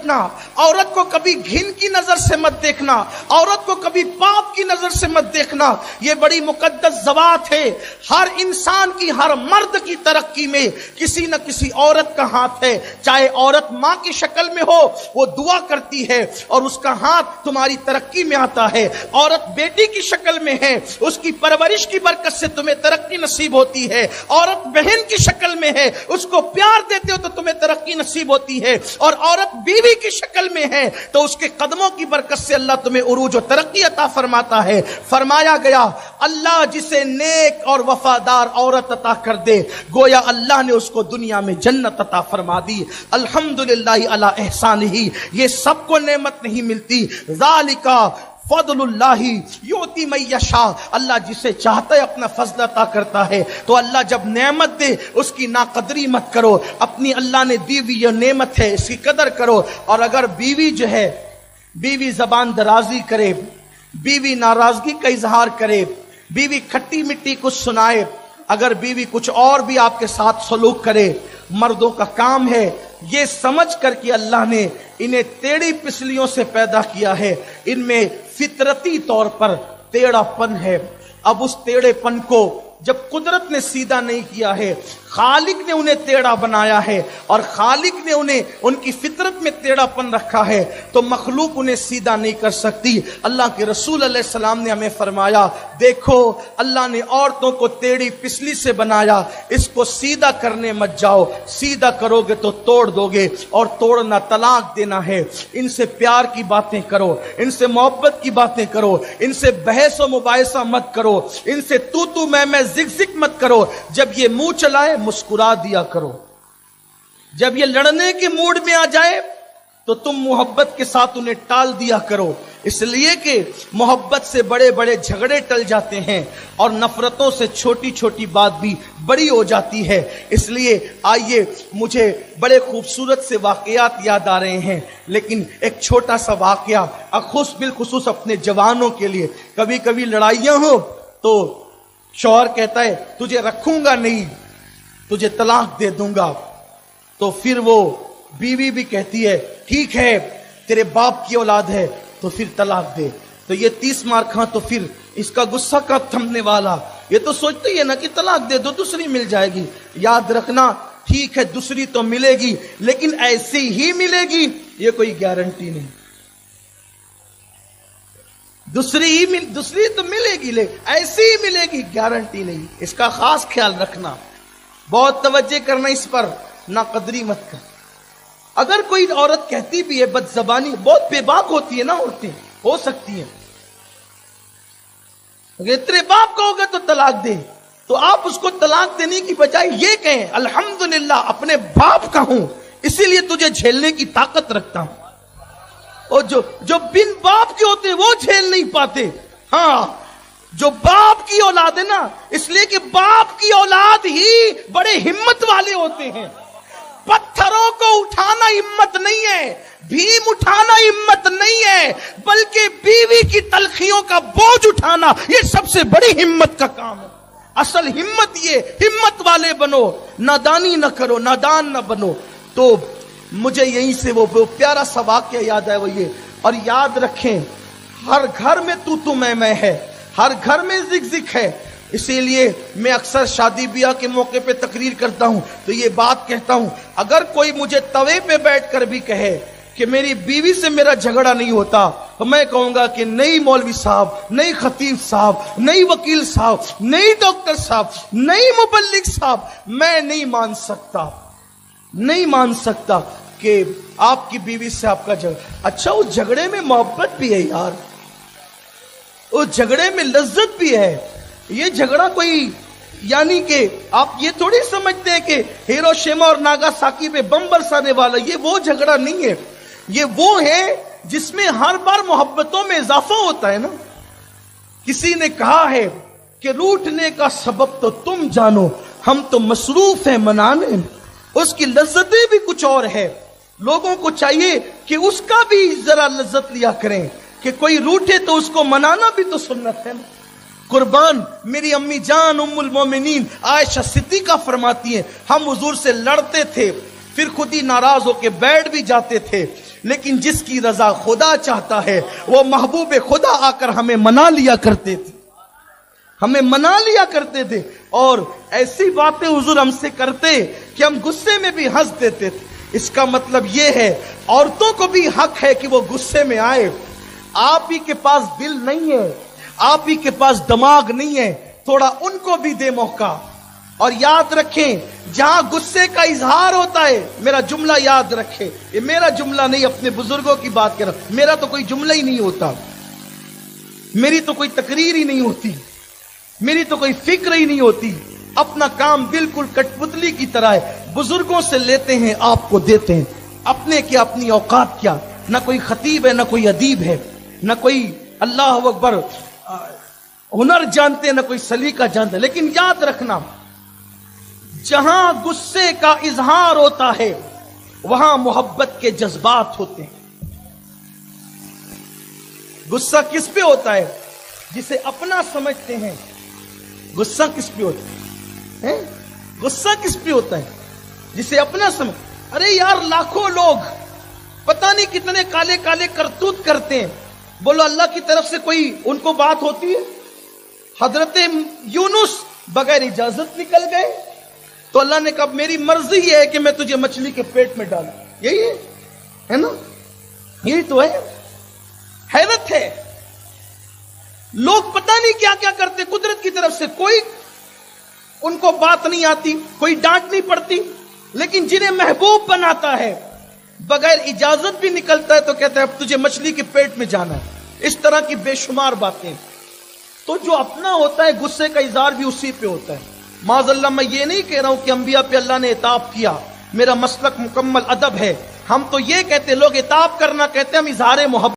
देखना, औरत को कभी घिन की नजर से मत देखना, औरत को कभी पाप की नजर से मत देखना। ये बड़ी मुकद्दस ज़वात है। हर इंसान की, हर मर्द की तरक्की में किसी न किसी औरत का हाथ है। चाहे औरत माँ की शक्ल में हो, वो दुआ करती है और उसका हाथ तुम्हारी तरक्की में आता है। औरत बेटी की शक्ल में है, उसकी परवरिश की बरकत से तुम्हें तरक्की नसीब होती है। औरत बहन की शक्ल में है, उसको प्यार देते हो तो तुम्हें तरक्की नसीब होती है। और औरत बीवी की शक्ल में है तो उसके कदमों की बरकत से अल्लाह तुम्हें उरूज और तरक्की अता फरमाता है। फरमाया गया, अल्लाह जिसे नेक और वफादार औरत अता कर दे, गोया अल्लाह ने उसको दुनिया में जन्नत अता फरमा दी। अल्हम्दुलिल्लाह अला एहसानिही, ये सबको नेमत नहीं मिलती। ज़ालिका फदलुल्लाही युती मन यशा, अल्लाह जिसे चाहता है अपना फजल अता करता है। तो अल्लाह जब नेमत दे उसकी नाकदरी मत करो, अपनी अल्लाह ने दी हुई ये नेमत है इसकी कदर करो। और अगर बीवी जो है, बीवी जबान दराजी करे, बीवी नाराजगी का इजहार करे, बीवी खट्टी मिट्टी कुछ सुनाए, अगर बीवी कुछ और भी आपके साथ सलूक करे, मर्दों का काम है ये समझ कर कि अल्लाह ने इन्हें टेढ़ी पिसलियों से पैदा किया है, इनमें फितरती तौर पर टेढ़ापन है। अब उस टेढ़ेपन को जब कुदरत ने सीधा नहीं किया है, खालिक ने उन्हें टेढ़ा बनाया है और खालिक ने उन्हें उनकी फितरत में टेढ़ापन रखा है, तो मखलूक उन्हें सीधा नहीं कर सकती। अल्लाह के रसूल अलैहि सलाम ने हमें फरमाया, देखो अल्लाह ने औरतों को टेढ़ी पिसली से बनाया, इसको सीधा करने मत जाओ, सीधा करोगे तो तोड़ दोगे और तोड़ना तलाक देना है। इनसे प्यार की बातें करो, इनसे मोहब्बत की बातें करो, इनसे बहस और मुबाहिसा मत करो, इनसे तू मैं जिक मत करो। जब ये मुंह चलाए मुस्कुरा दिया करो, जब ये लड़ने के मूड में आ जाए तो तुम मोहब्बत के साथ उन्हें टाल दिया करो, इसलिए कि मोहब्बत से बड़े बड़े झगड़े टल जाते हैं और नफरतों से छोटी छोटी बात भी बड़ी हो जाती है। इसलिए आइए, मुझे बड़े खूबसूरत से वाकयात याद आ रहे हैं, लेकिन एक छोटा सा वाकया बिलखुसूस अपने जवानों के लिए। कभी कभी लड़ाइयां हो तो शौहर कहता है तुझे रखूंगा नहीं, तुझे तलाक दे दूंगा, तो फिर वो बीवी भी कहती है ठीक है तेरे बाप की औलाद है तो फिर तलाक दे। तो ये 30 मार खा तो फिर इसका गुस्सा कब थमने वाला, ये तो सोचती है ना कि तलाक दे दो दूसरी मिल जाएगी। याद रखना, ठीक है दूसरी तो मिलेगी लेकिन ऐसी ही मिलेगी ये कोई गारंटी नहीं। दूसरी तो मिलेगी ले ऐसी ही मिलेगी, गारंटी नहीं। इसका खास ख्याल रखना, बहुत तवज्जो करना इस पर, ना कदरी मत कर। अगर कोई औरत कहती भी है बदजबानी, बहुत बेबाक होती है ना औरतें, हो सकती हैं, अगर तेरे बाप का होगा तो तलाक दे, तो आप उसको तलाक देने की बजाय ये कहें अल्हम्दुलिल्लाह अपने बाप का हूं इसीलिए तुझे झेलने की ताकत रखता हूं। और जो बिन बाप के होते हैं वो झेल नहीं पाते। हाँ, जो बाप की औलाद है ना, इसलिए कि बाप की औलाद ही बड़े हिम्मत वाले होते हैं। पत्थरों को उठाना हिम्मत नहीं है, भीम उठाना हिम्मत नहीं है, बल्कि बीवी की तलखियों का बोझ उठाना ये सबसे बड़ी हिम्मत का काम है। असल हिम्मत ये, हिम्मत वाले बनो, नादानी न करो, नादान न बनो। तो मुझे यहीं से वो प्यारा सा वाक़या याद है, वो ये। और याद रखें, हर घर में तू मैं है, हर घर में जिक है। इसीलिए मैं अक्सर शादी ब्याह के मौके पे तकरीर करता हूं तो ये बात कहता हूं, अगर कोई मुझे तवे पे बैठकर भी कहे कि मेरी बीवी से मेरा झगड़ा नहीं होता, तो मैं कहूंगा कि नहीं मौलवी साहब, नहीं खतीब साहब, नहीं वकील साहब, नहीं डॉक्टर साहब, नहीं मुबल्लिग साहब, मैं नहीं मान सकता कि आपकी बीवी से आपका झगड़ा। अच्छा, उस झगड़े में मोहब्बत भी है यार, उस झगड़े में लज्जत भी है। ये झगड़ा कोई, यानी कि आप ये थोड़ी समझते हैं कि हिरोशिमा और नागासाकी पे बम बरसाने वाला, ये वो झगड़ा नहीं है। ये वो है जिसमें हर बार मोहब्बतों में इजाफा होता है ना। किसी ने कहा है कि रूठने का सबब तो तुम जानो, हम तो मसरूफ हैं मनाने, उसकी लज्जतें भी कुछ और है। लोगों को चाहिए कि उसका भी जरा लज्जत लिया करें, कि कोई रूठे तो उसको मनाना भी तो सुन्नत है ना। कुर्बान मेरी अम्मी जान उम्मुल मोमिनीन आयशा सिद्दीका फरमाती हैं, हम हुजूर से लड़ते थे, پھر خود ہی ناراض ہو کے بیٹھ بھی جاتے تھے. لیکن جس کی رضا خدا چاہتا ہے وہ محبوب خدا آ کر ہمیں منا لیا کرتے تھے, ہمیں منا لیا کرتے تھے. اور ایسی باتیں حضور ہم سے کرتے کہ ہم غصے میں بھی ہنس دیتے تھے. اس کا مطلب یہ ہے عورتوں کو بھی حق ہے کہ وہ غصے میں آئے. آپ ہی کے پاس دل نہیں ہے, آپ ہی کے پاس دماغ نہیں ہے, تھوڑا ان کو بھی دے موقع. اور یاد رکھیں جہاں غصے کا اظہار ہوتا ہے, میرا جملہ یاد رکھے, یہ میرا جملہ نہیں, اپنے بزرگوں کی بات کر رہا, میرا تو کوئی جملہ ہی نہیں ہوتا, میری تو کوئی تقریر ہی نہیں ہوتی, میری تو کوئی فکر ہی نہیں ہوتی. اپنا کام بالکل کٹ پتلی کی طرح ہے, بزرگوں سے لیتے ہیں آپ کو دیتے ہیں. اپنے کیا اپنی اوقات کیا, نہ کوئی خطیب ہے, نہ کوئی ادیب ہے, نہ کوئی اللہ اکبر ہنر جانتے ہیں, نہ کوئی سلیقہ جانتے ہیں. لیکن یاد رکھنا جہاں غصے کا اظہار ہوتا ہے وہاں محبت کے جذبات ہوتے ہیں. غصہ کس پہ ہوتا ہے؟ جسے اپنا سمجھتے ہیں. غصہ کس پہ ہوتا ہے؟ غصہ کس پہ ہوتا ہے؟ جسے اپنا سمجھ. ارے یار لاکھوں لوگ پتہ نہیں کتنے کالے کالے کرتوت کرتے ہیں, بولو اللہ کی طرف سے کوئی ان کو بات ہوتی ہے؟ حضرت یونس بغیر اجازت نکل گئے تو اللہ نے کہا میری مرضی یہ ہے کہ میں تجھے مچھلی کے پیٹ میں ڈالوں. یہی ہے نا, یہی تو ہے. حیرت ہے لوگ پتہ نہیں کیا کیا کرتے قدرت کی طرف سے, کوئی ان کو بات نہیں آتی, کوئی ڈانٹ نہیں پڑتی. لیکن جنہیں محبوب بناتا ہے بغیر اجازت بھی نکلتا ہے تو کہتا ہے اب تجھے مچھلی کے پیٹ میں جانا ہے. اس طرح کی بے شمار باتیں. تو جو اپنا ہوتا ہے غصے کا اظہار بھی اسی پہ ہوتا ہے. معاذ اللہ میں یہ نہیں کہہ رہا ہوں کہ انبیاء پہ اللہ نے عتاب کیا, میرا مسلک مکمل ادب ہے. ہم تو یہ کہتے, لوگ عتاب کرنا کہتے ہیں, ہم اظہار محبت